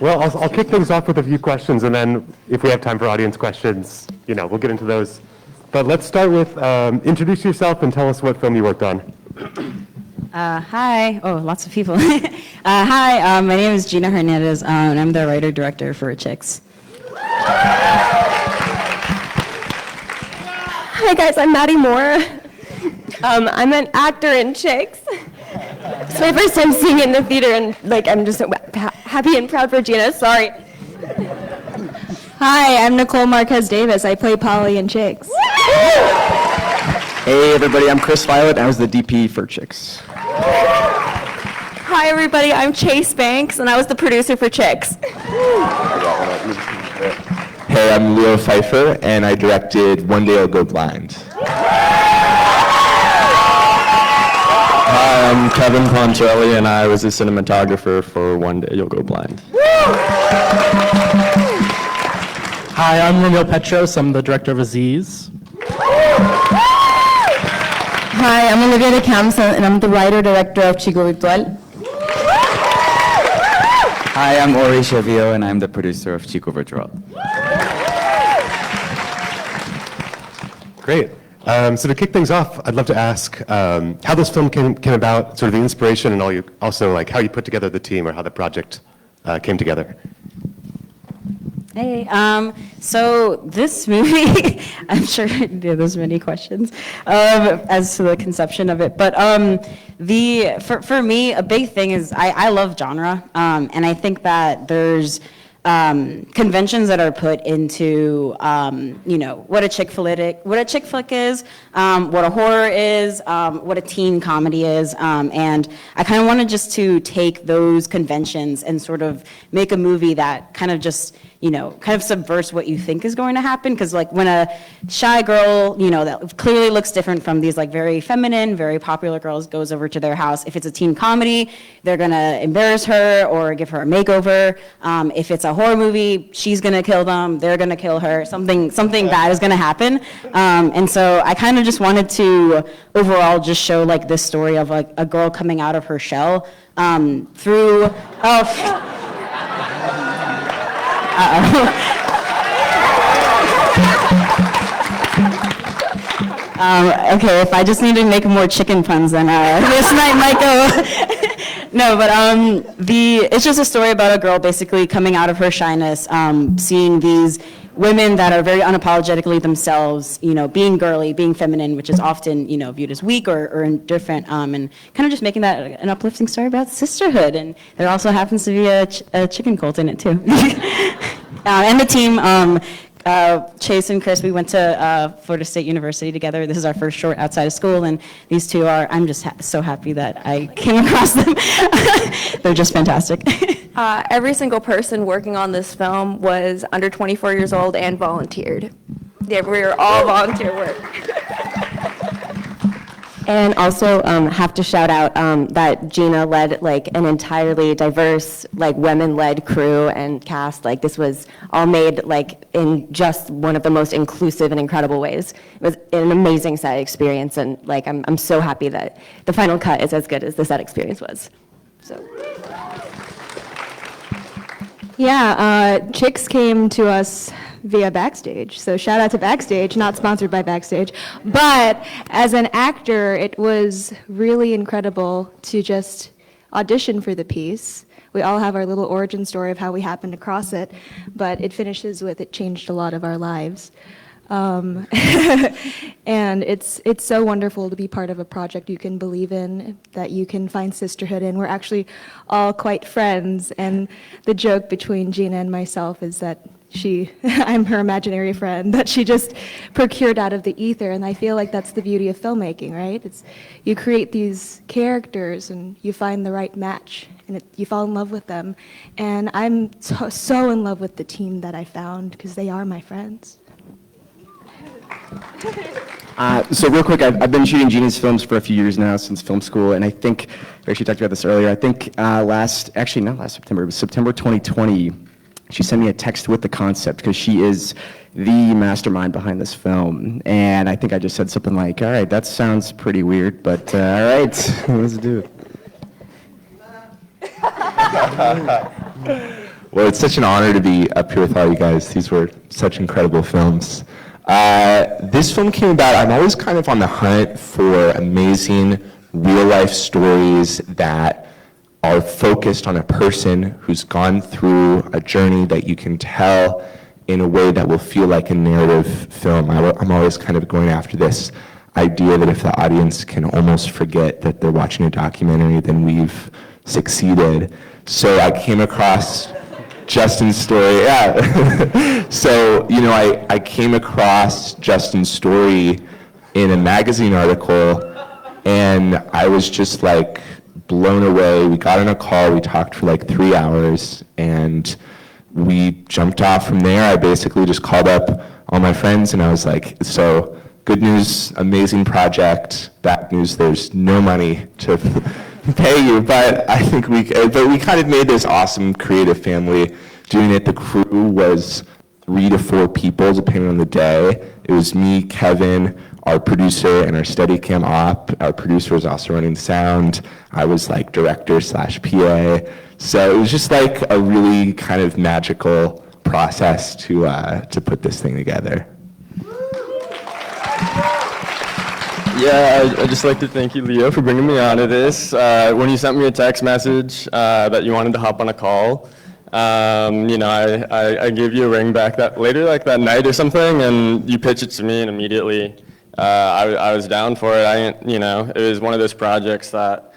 Well, I'll kick things off with a few questions, and then if we have time for audience questions, we'll get into those. But let's start with introduce yourself and tell us what film you worked on. Hi. Oh, lots of people. Hi, my name is Gina Hernandez, and I'm the writer-director for Chicks. Hi, guys. I'm Maddie Moore. I'm an actor in Chicks. It's my first time seeing it in the theater, and I'm just so happy and proud for Gina. Sorry. Hi, I'm Nicole Marquez Davis. I play Polly in Chicks. Hey everybody, I'm Chris Violet. I was the DP for Chicks. Hi everybody, I'm Chase Banks, and I was the producer for Chicks. Hey, I'm Leo Pfeiffer, and I directed One Day I'll Go Blind. Hi, I'm Kevin Pontrelli, and I was a cinematographer for One Day You'll Go Blind. Hi, I'm Romeo Petros. I'm the director of Aziz. Hi, I'm Olivia de Camps, and I'm the writer-director of Chico Virtual. Hi, I'm Ori Chavio, and I'm the producer of Chico Virtual. Great. So to kick things off, I'd love to ask how this film came about, sort of the inspiration, and also how you put together the team or how the project came together. Hey, so this movie, I'm sure there's many questions as to the conception of it, but for me, a big thing is I love genre, and I think that there's conventions that are put into what a chick flick is, what a horror is, what a teen comedy is, and I kind of wanted just to take those conventions and sort of make a movie that kind of just kind of subverts what you think is going to happen. Because when a shy girl, that clearly looks different from these very feminine, very popular girls goes over to their house, if it's a teen comedy, they're gonna embarrass her or give her a makeover. If it's a horror movie, she's gonna kill them, they're gonna kill her, something bad is gonna happen. And so I kind of just wanted to overall just show this story of a girl coming out of her shell through, okay, if I just need to make more chicken puns, then this night might go. No, but it's just a story about a girl basically coming out of her shyness, seeing these women that are very unapologetically themselves, being girly, being feminine, which is often, viewed as weak or indifferent, and kind of just making that an uplifting story about sisterhood. And there also happens to be a chicken cult in it too. And the team, Chase and Chris, we went to Florida State University together. This is our first short outside of school, and these two I'm just so happy that I came across them. They're just fantastic. Every single person working on this film was under 24 years old and volunteered. Yeah, we were all volunteer work. And also have to shout out that Gina led an entirely diverse, women-led crew and cast. This was all made in just one of the most inclusive and incredible ways. It was an amazing set experience, and I'm so happy that the final cut is as good as the set experience was. So. Yeah, Chicks came to us via Backstage. So shout out to Backstage, not sponsored by Backstage. But as an actor, it was really incredible to just audition for the piece. We all have our little origin story of how we happened across it, but it finishes with it changed a lot of our lives. And it's so wonderful to be part of a project you can believe in, that you can find sisterhood in. We're actually all quite friends, and the joke between Gina and myself is that I'm her imaginary friend that she just procured out of the ether, and I feel like that's the beauty of filmmaking, right? You create these characters and you find the right match, and you fall in love with them. And I'm so in love with the team that I found, because they are my friends. So real quick, I've been shooting Gina's films for a few years now, since film school, and I think, we actually talked about this earlier, I think not last September, it was September 2020, she sent me a text with the concept, because she is the mastermind behind this film, and I think I just said something like, all right, that sounds pretty weird, but all right, let's do it. Well, it's such an honor to be up here with all you guys. These were such incredible films. This film came about, I'm always kind of on the hunt for amazing real-life stories that are focused on a person who's gone through a journey that you can tell in a way that will feel like a narrative film. I'm always kind of going after this idea that if the audience can almost forget that they're watching a documentary, then we've succeeded. So I came across Justin's story, yeah. So, you know, I came across Justin's story in a magazine article, and I was just like blown away. We got on a call, we talked for like 3 hours, and we jumped off from there. I basically just called up all my friends, and I was like, so good news, amazing project. Bad news, there's no money to pay you, but I think we kind of made this awesome creative family doing it. The crew was 3 to 4 people, depending on the day. It was me, Kevin, our producer, and our Steadicam op. Our producer was also running sound. I was like director/PA. So it was just like a really kind of magical process to put this thing together. Yeah, I'd just like to thank you, Leo, for bringing me onto this. When you sent me a text message that you wanted to hop on a call, you know, I gave you a ring back later, like that night or something, and you pitched it to me, and immediately I was down for it. You know, it was one of those projects that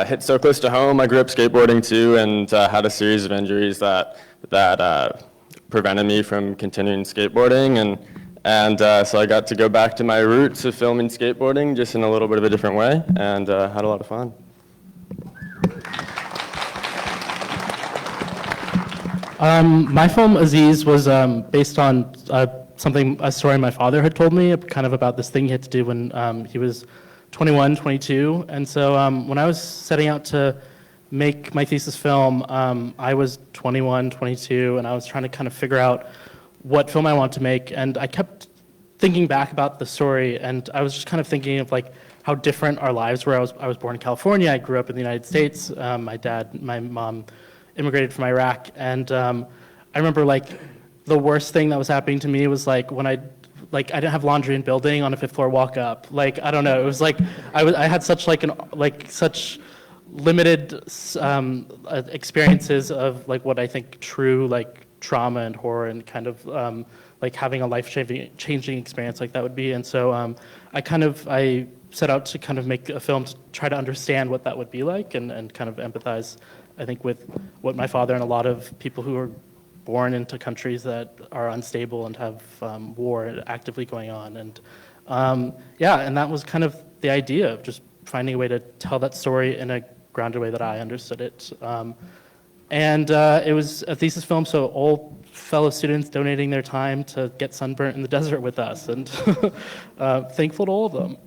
hit so close to home. I grew up skateboarding too, and had a series of injuries that prevented me from continuing skateboarding, and so I got to go back to my roots of filming skateboarding, just in a little bit of a different way, and had a lot of fun. My film Aziz was based on a story my father had told me, kind of about this thing he had to do when he was 21, 22. And so when I was setting out to make my thesis film, I was 21, 22, and I was trying to kind of figure out what film I wanted to make. And I kept thinking back about the story, and I was just kind of thinking of like how different our lives were. I was born in California. I grew up in the United States. My mom immigrated from Iraq, and I remember like the worst thing that was happening to me was like when I didn't have laundry in building on a 5th floor walk up. Like, I don't know, it was like I had such such limited experiences of like what I think true like trauma and horror and kind of like having a life-changing experience like that would be. And so I set out to kind of make a film to try to understand what that would be like and kind of empathize, I think, with what my father and a lot of people who are born into countries that are unstable and have war actively going on. And yeah, and that was kind of the idea of just finding a way to tell that story in a grounded way that I understood it. And it was a thesis film, so all fellow students donating their time to get sunburnt in the desert with us, and thankful to all of them.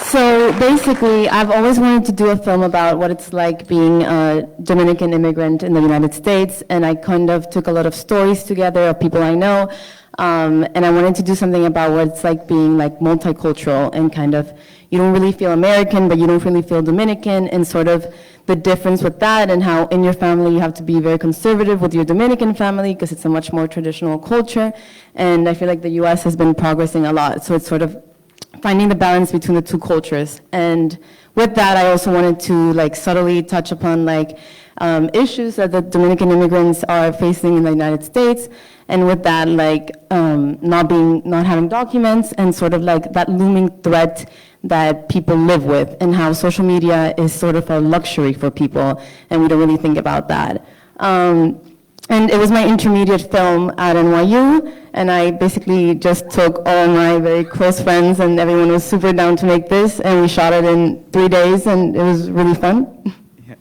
So basically, I've always wanted to do a film about what it's like being a Dominican immigrant in the United States, and I kind of took a lot of stories together of people I know, and I wanted to do something about what it's like being like multicultural and kind of, you don't really feel American, but you don't really feel Dominican, and sort of the difference with that, and how in your family you have to be very conservative with your Dominican family because it's a much more traditional culture, and I feel like the US has been progressing a lot, so it's sort of finding the balance between the two cultures. And with that, I also wanted to like subtly touch upon like issues that the Dominican immigrants are facing in the United States, and with that, like not having documents, and sort of like that looming threat that people live with, and how social media is sort of a luxury for people, and we don't really think about that. And it was my intermediate film at NYU, and I basically just took all my very close friends, and everyone was super down to make this, and we shot it in 3 days, and it was really fun. Yeah.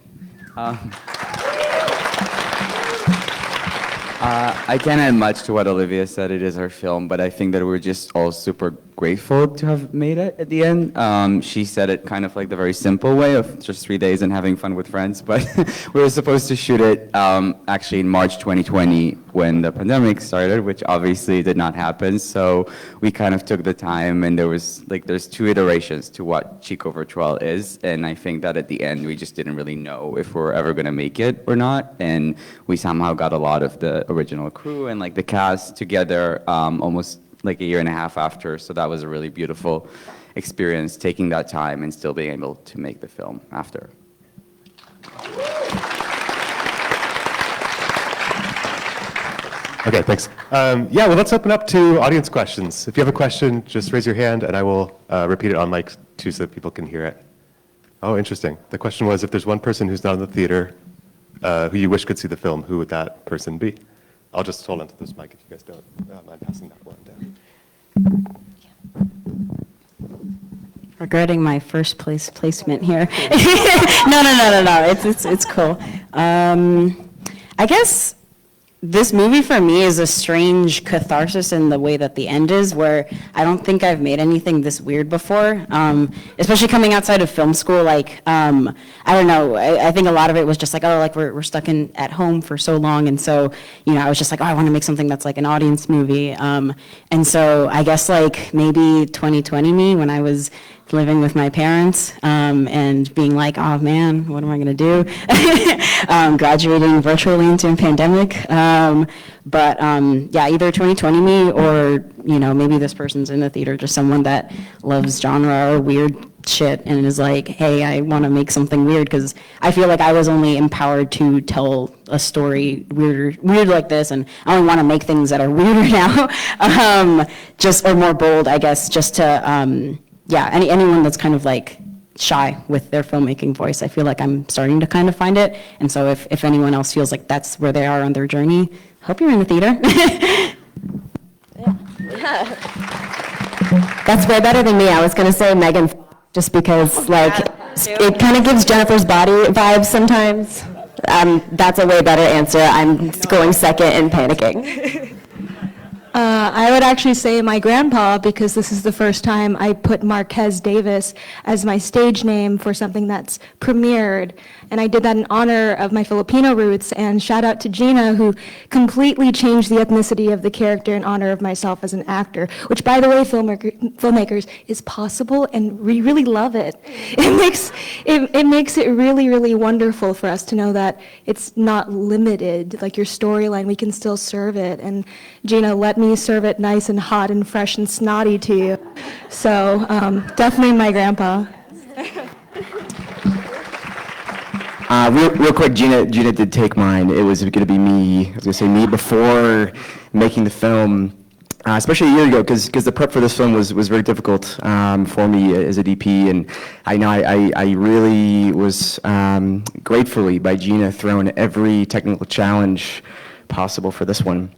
I can't add much to what Olivia said. It is her film, but I think that we're just all super grateful to have made it at the end. She said it kind of like the very simple way of just 3 days and having fun with friends, but we were supposed to shoot it actually in March 2020 when the pandemic started, which obviously did not happen. So we kind of took the time, and there's 2 iterations to what Chico Virtual is, and I think that at the end we just didn't really know if we were ever going to make it or not, and we somehow got a lot of the original crew and like the cast together almost like a year and a half after, so that was a really beautiful experience, taking that time and still being able to make the film after. Okay, thanks. Yeah, well, let's open up to audience questions. If you have a question, just raise your hand, and I will repeat it on mic too so that people can hear it. Oh, interesting. The question was, if there's one person who's not in the theater who you wish could see the film, who would that person be? I'll just hold on to this mic if you guys don't mind passing that one down. Regretting my first place placement here. No. It's cool. I guess this movie for me is a strange catharsis in the way that the end is, where I don't think I've made anything this weird before, especially coming outside of film school. Like, I don't know, I think a lot of it was just like, oh, like we're stuck at home for so long, and so, you know, I was just like, oh, I want to make something that's like an audience movie, and so I guess like maybe 2020 me, when I was living with my parents and being like, oh man, what am I going to do? Graduating virtually into a pandemic. But yeah, either 2020 me or, you know, maybe this person's in the theater, just someone that loves genre or weird shit and is like, hey, I want to make something weird, because I feel like I was only empowered to tell a story weird like this, and I only want to make things that are weirder now, or more bold, I guess, just to, yeah, anyone that's kind of like shy with their filmmaking voice, I feel like I'm starting to kind of find it. And so if anyone else feels like that's where they are on their journey, hope you're in the theater. That's way better than me. I was going to say Megan, just because like it kind of gives Jennifer's Body vibes sometimes. That's a way better answer. I'm going second and panicking. I would actually say my grandpa, because this is the first time I put Marquez Davis as my stage name for something that's premiered. And I did that in honor of my Filipino roots. And shout out to Gina, who completely changed the ethnicity of the character in honor of myself as an actor, which, by the way, filmmakers, is possible, and we really love it. It makes it really, really wonderful for us to know that it's not limited, like your storyline, we can still serve it. And Gina, let me serve it nice and hot and fresh and snotty to you. So definitely my grandpa. Real quick, Gina did take mine. It was going to be me. I was going to say me before making the film, especially a year ago, because the prep for this film was very difficult for me as a DP, and I know I really was gratefully by Gina thrown every technical challenge possible for this one.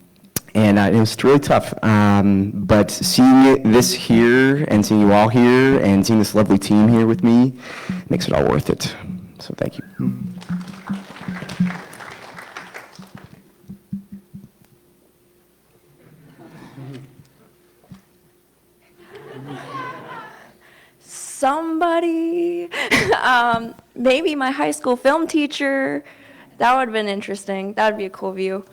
And it was really tough, but seeing this here and seeing you all here and seeing this lovely team here with me makes it all worth it. So thank you. Somebody, maybe my high school film teacher. That would have been interesting. That would be a cool view.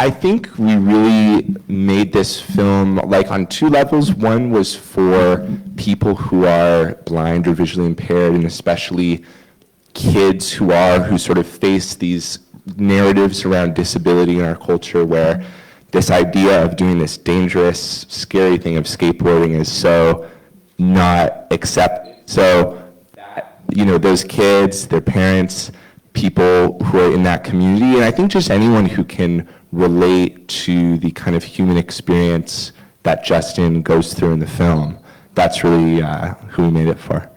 I think we really made this film like on 2 levels. One was for people who are blind or visually impaired, and especially kids who sort of face these narratives around disability in our culture, where this idea of doing this dangerous, scary thing of skateboarding is so not accepted. So, you know, those kids, their parents, people who are in that community, and I think just anyone who can relate to the kind of human experience that Justin goes through in the film. That's really who we made it for.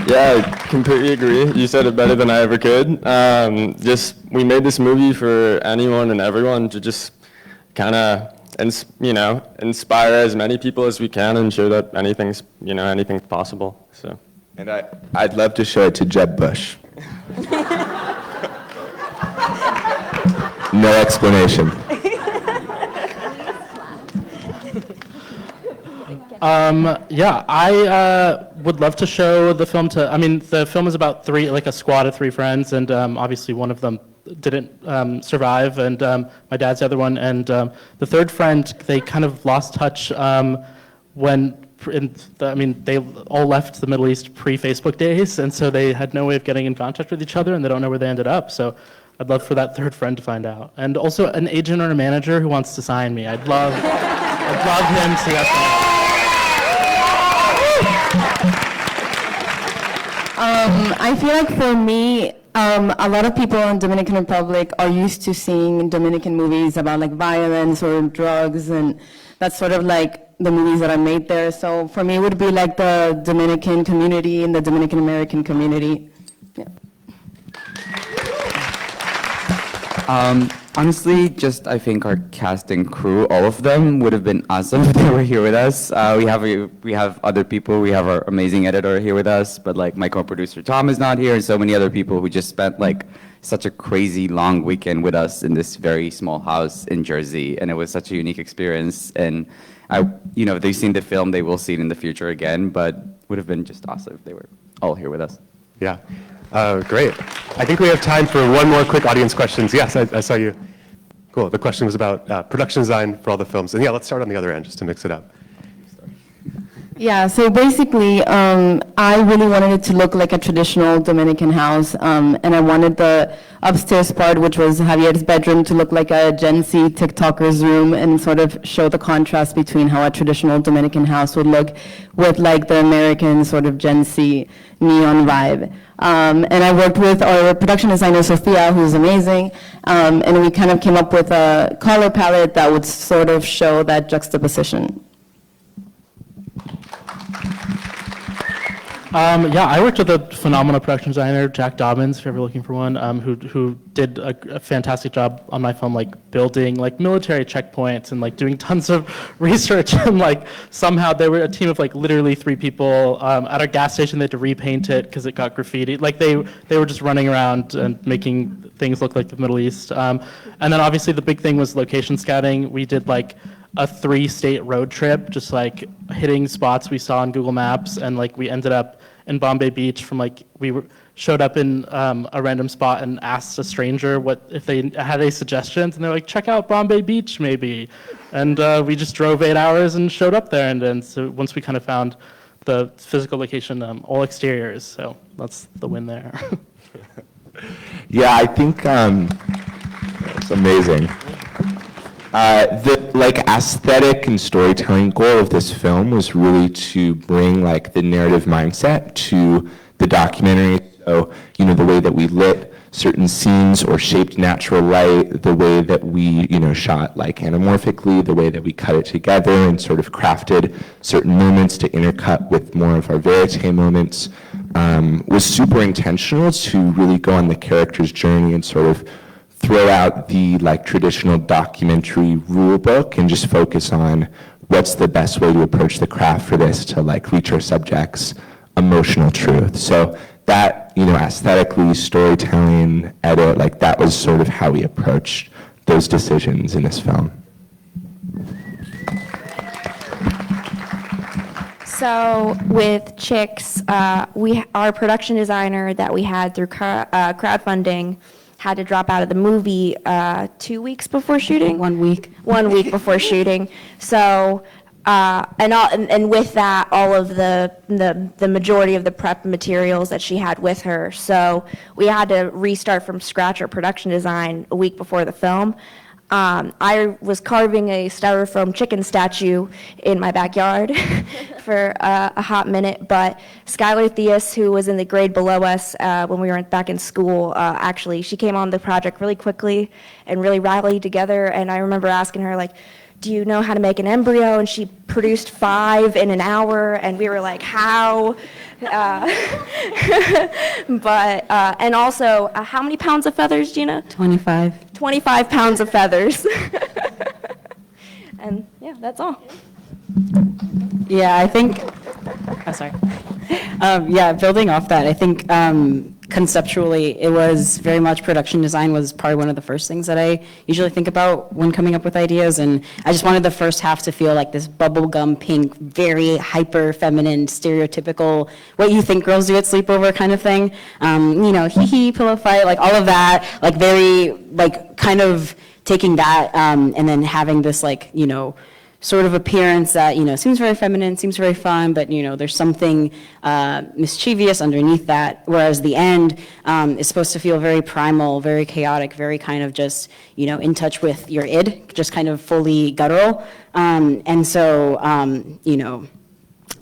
Yeah, I completely agree. You said it better than I ever could. We made this movie for anyone and everyone to just kind of, inspire as many people as we can and show that anything's possible. So. And I'd love to show it to Jeb Bush. No explanation. Yeah, I would love to show the film to, I mean, the film is about a squad of 3 friends, and obviously one of them didn't survive, and my dad's the other one, and the third friend, they kind of lost touch they all left the Middle East pre-Facebook days, and so they had no way of getting in contact with each other, and they don't know where they ended up, so I'd love for that third friend to find out. And also an agent or a manager who wants to sign me. I'd love him to see that. I feel like for me, a lot of people in Dominican Republic are used to seeing Dominican movies about like violence or drugs, and that's sort of like the movies that are made there. So for me, it would be like the Dominican community and the Dominican American community. Yeah. Honestly, just I think our cast and crew, all of them, would have been awesome if they were here with us. We have other people. We have our amazing editor here with us, but like my co-producer Tom is not here, and so many other people who just spent like such a crazy long weekend with us in this very small house in Jersey, and it was such a unique experience. And if they've seen the film, they will see it in the future again. But would have been just awesome if they were all here with us. Yeah. Great. I think we have time for one more quick audience questions. Yes, I saw you. Cool. The question was about production design for all the films. And yeah, let's start on the other end just to mix it up. Yeah, so basically, I really wanted it to look like a traditional Dominican house, and I wanted the upstairs part, which was Javier's bedroom, to look like a Gen Z TikToker's room and sort of show the contrast between how a traditional Dominican house would look with like the American sort of Gen Z neon vibe. And I worked with our production designer, Sophia, who's amazing, and we kind of came up with a color palette that would sort of show that juxtaposition. Yeah, I worked with a phenomenal production designer, Jack Dobbins, if you're ever looking for one, who did a fantastic job on my film, like building like military checkpoints and like doing tons of research. And like somehow they were a team of like literally 3 people at our gas station. They had to repaint it because it got graffiti. Like they were just running around and making things look like the Middle East. And then obviously the big thing was location scouting. We did like a 3-state road trip, just like hitting spots we saw on Google Maps, and like we ended up in Bombay Beach. Showed up in a random spot and asked a stranger if they had any suggestions, and they're like, check out Bombay Beach maybe, and we just drove 8 hours and showed up there, and then so once we kind of found the physical location, all exteriors, so that's the win there. Yeah, I think it's amazing. The aesthetic and storytelling goal of this film was really to bring like the narrative mindset to the documentary. So, the way that we lit certain scenes or shaped natural light, the way that we, shot like anamorphically, the way that we cut it together and sort of crafted certain moments to intercut with more of our verite moments, was super intentional to really go on the character's journey and sort of throw out the like traditional documentary rule book and just focus on what's the best way to approach the craft for this to like reach our subject's emotional truth. So that, aesthetically, storytelling, edit, like that was sort of how we approached those decisions in this film. So with Chicks, our production designer that we had through crowdfunding had to drop out of the movie 2 weeks before shooting. 1 week. 1 week before shooting. So, and with that, all of the majority of the prep materials that she had with her. So we had to restart from scratch our production design a week before the film. I was carving a styrofoam chicken statue in my backyard for a hot minute, but Skylar Theus, who was in the grade below us when we were back in school, actually, she came on the project really quickly and really rallied together, and I remember asking her, like, do you know how to make an embryo? And she produced 5 in an hour, and we were like, how? And also, how many pounds of feathers, Gina? 25. 25 pounds of feathers. And yeah, that's all. Yeah, I think, oh, sorry. Yeah, building off that, I think conceptually, it was very much production design was probably one of the first things that I usually think about when coming up with ideas. And I just wanted the first half to feel like this bubblegum pink, very hyper feminine, stereotypical, what you think girls do at sleepover kind of thing. Hee hee, pillow fight, like all of that, like very, like kind of taking that and then having this like, sort of appearance that, seems very feminine, seems very fun, but, there's something mischievous underneath that, whereas the end is supposed to feel very primal, very chaotic, very kind of just, in touch with your id, just kind of fully guttural. And so,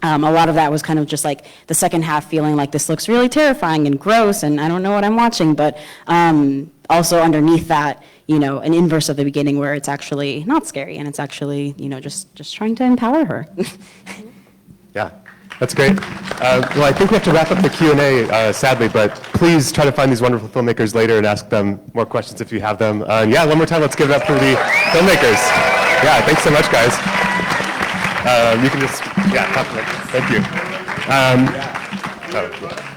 a lot of that was kind of just like the second half feeling like this looks really terrifying and gross and I don't know what I'm watching, but also underneath that, an inverse of the beginning where it's actually not scary and it's actually, just trying to empower her. Yeah, that's great. Well, I think we have to wrap up the Q&A, sadly, but please try to find these wonderful filmmakers later and ask them more questions if you have them. Yeah, one more time, let's give it up for the filmmakers. Yeah, thanks so much, guys. You can just, yeah, talk to them. Thank you.